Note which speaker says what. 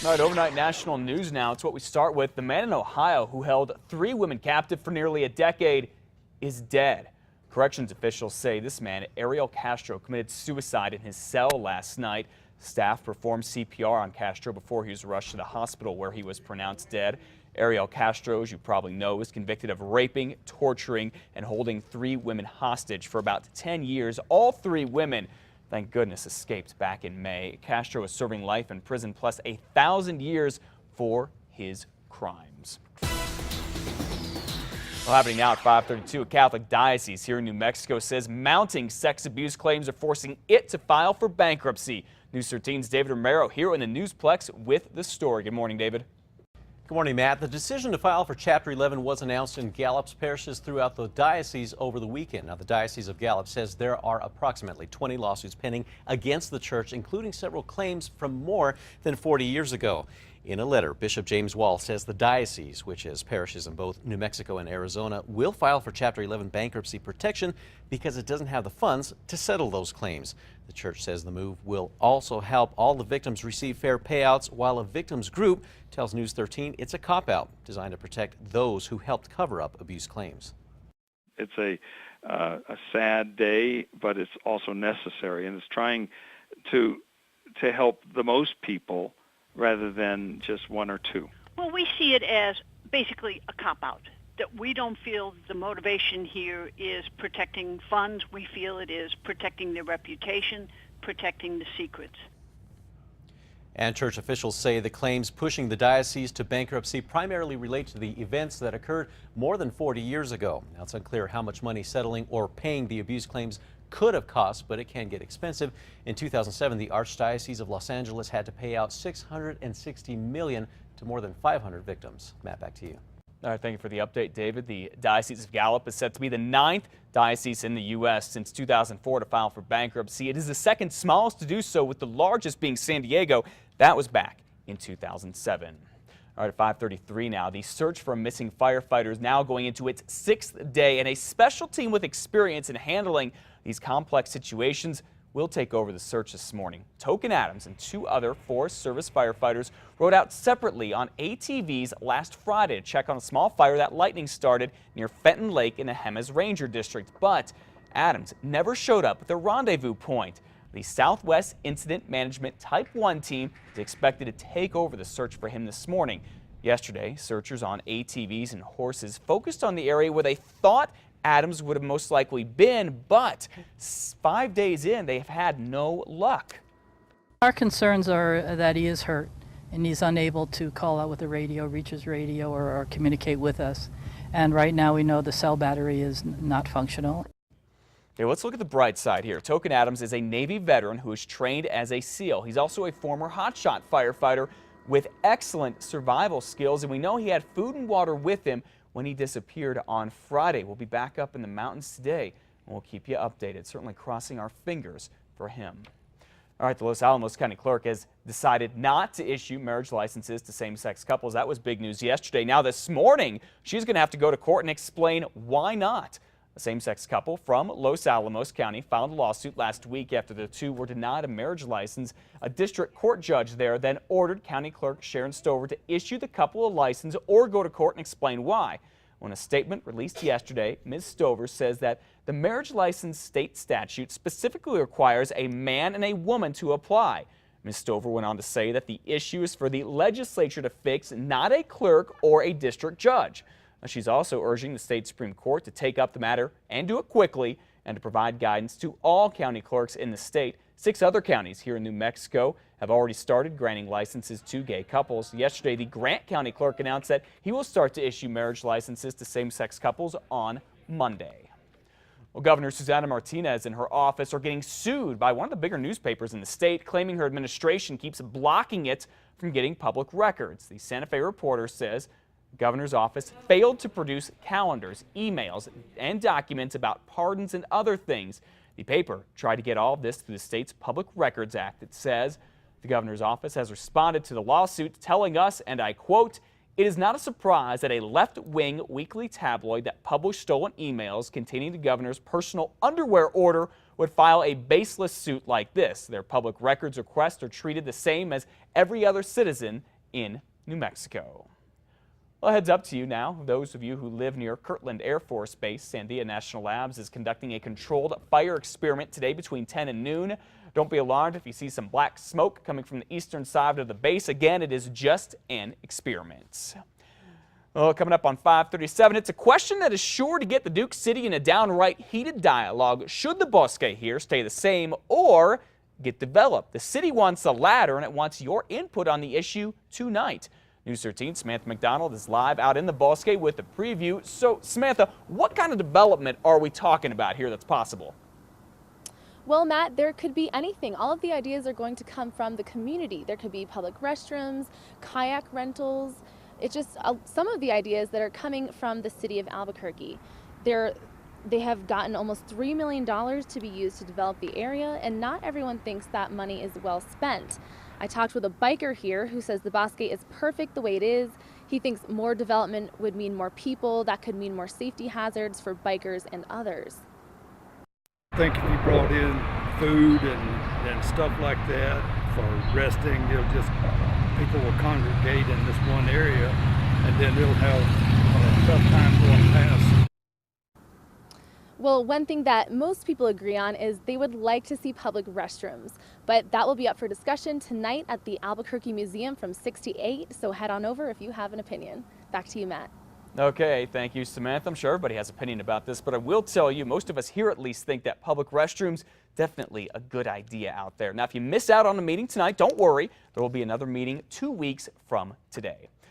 Speaker 1: All right, overnight national news now. It's what we start with. The man in Ohio who held 3 women captive for nearly a decade is dead. Corrections officials say this man, Ariel Castro, committed suicide in his cell last night. Staff performed CPR on Castro before he was rushed to the hospital where he was pronounced dead. Ariel Castro, as you probably know, was convicted of raping, torturing, and holding 3 women hostage for about 10 years. All 3 women, thank goodness, escaped back in May. Castro is serving life in prison plus 1,000 years for his crimes. Well, happening now at 5:32, a Catholic diocese here in New Mexico says mounting sex abuse claims are forcing it to file for bankruptcy. News 13's David Romero here in the Newsplex with the story. Good morning, David.
Speaker 2: Good morning, Matt. The decision to file for Chapter 11 was announced in Gallup's parishes throughout the diocese over the weekend. Now, the Diocese of Gallup says there are approximately 20 lawsuits pending against the church, including several claims from more than 40 years ago. In a letter, Bishop James Wall says the diocese, which has parishes in both New Mexico and Arizona, will file for Chapter 11 bankruptcy protection because it doesn't have the funds to settle those claims. The church says the move will also help all the victims receive fair payouts, while a victims group tells News 13 it's a cop-out designed to protect those who helped cover up abuse claims.
Speaker 3: It's a sad day, but it's also necessary, and it's trying to help the most people rather than just 1 or 2.
Speaker 4: Well, we see it as basically a cop-out, that we don't feel the motivation here is protecting funds. We feel it is protecting their reputation, protecting the secrets.
Speaker 2: And church officials say the claims pushing the diocese to bankruptcy primarily relate to the events that occurred more than 40 years ago. Now, it's unclear how much money settling or paying the abuse claims could have cost, but it can get expensive. In 2007, the Archdiocese of Los Angeles had to pay out $660 million to more than 500 victims. Matt, back to you.
Speaker 1: All right, thank you for the update, David. The Diocese of Gallup is set to be the 9th diocese in the U.S. since 2004 to file for bankruptcy. It is the second smallest to do so, with the largest being San Diego. That was back in 2007. All right, at 5:33 now, the search for a missing firefighter is now going into its 6th day, and a special team with experience in handling these complex situations will take over the search this morning. Token Adams and 2 other Forest Service firefighters rode out separately on ATVs last Friday to check on a small fire that lightning started near Fenton Lake in the Jemez Ranger District. But Adams never showed up at the rendezvous point. The Southwest Incident Management Type 1 team is expected to take over the search for him this morning. Yesterday, searchers on ATVs and horses focused on the area where they thought Adams would have most likely been, but 5 days in, they have had no luck.
Speaker 5: Our concerns are that he is hurt and he's unable to call out with the radio, reach his radio, or communicate with us. And right now we know the cell battery is not functional.
Speaker 1: Okay, let's look at the bright side here. Token Adams is a Navy veteran who is trained as a SEAL. He's also a former hotshot firefighter with excellent survival skills, and we know he had food and water with him when he disappeared on Friday. We'll be back up in the mountains today, and we'll keep you updated, certainly crossing our fingers for him. All right, the Los Alamos County clerk has decided not to issue marriage licenses to same-sex couples. That was big news yesterday. Now this morning, she's going to have to go to court and explain why not. A same-sex couple from Los Alamos County filed a lawsuit last week after the 2 were denied a marriage license. A district court judge there then ordered County Clerk Sharon Stover to issue the couple a license or go to court and explain why. In a statement released yesterday, Ms. Stover says that the marriage license state statute specifically requires a man and a woman to apply. Ms. Stover went on to say that the issue is for the legislature to fix, not a clerk or a district judge. She's also urging the state Supreme Court to take up the matter and do it quickly, and to provide guidance to all county clerks in the state. 6 other counties here in New Mexico have already started granting licenses to gay couples. Yesterday, the Grant County clerk announced that he will start to issue marriage licenses to same-sex couples on Monday. Well, Governor Gov Martinez and her office are getting sued by one of the bigger newspapers in the state, claiming her administration keeps blocking it from getting public records. The Santa Fe Reporter says the governor's office failed to produce calendars, emails, and documents about pardons and other things. The paper tried to get all of this through the state's Public Records Act. It says the governor's office has responded to the lawsuit, telling us, and I quote, "It is not a surprise that a left-wing weekly tabloid that published stolen emails containing the governor's personal underwear order would file a baseless suit like this. Their public records requests are treated the same as every other citizen in New Mexico. Well, heads up to you now. Those of you who live near Kirtland Air Force Base, Sandia National Labs is conducting a controlled fire experiment today between 10 and noon. Don't be alarmed if you see some black smoke coming from the eastern side of the base. Again, it is just an experiment. Well, coming up on 5:37, it's a question that is sure to get the Duke City in a downright heated dialogue. Should the bosque here stay the same or get developed? The city wants the latter, and it wants your input on the issue tonight. News 13's Samantha McDonald is live out in the bosque with a preview. So, Samantha, what kind of development are we talking about here that's possible?
Speaker 6: Well, Matt, there could be anything. All of the ideas are going to come from the community. There could be public restrooms, kayak rentals. It's just some of the ideas that are coming from the city of Albuquerque. They have gotten almost $3 million to be used to develop the area, and not everyone thinks that money is well spent. I talked with a biker here who says the bosque is perfect the way it is. He thinks more development would mean more people. That could mean more safety hazards for bikers and others.
Speaker 7: I think if you brought in food and stuff like that for resting, people will congregate in this one area, and then they'll have a tough time going past.
Speaker 6: Well, one thing that most people agree on is they would like to see public restrooms, but that will be up for discussion tonight at the Albuquerque Museum from 6 to 8, so head on over if you have an opinion. Back to you, Matt.
Speaker 1: Okay, thank you, Samantha. I'm sure everybody has an opinion about this, but I will tell you, most of us here at least think that public restrooms, definitely a good idea out there. Now, if you miss out on the meeting tonight, don't worry. There will be another meeting 2 weeks from today.